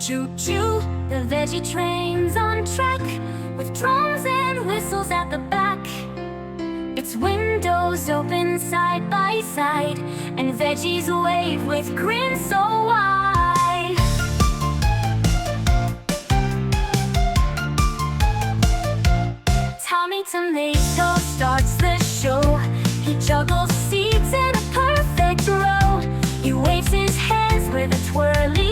Choo-choo, the veggie train's on track, with drums and whistles at the back. Its windows open side by side, and veggies wave with grins so wide. Tommy Tomato starts the show. He juggles seeds in a perfect row. He waves his hands with a twirly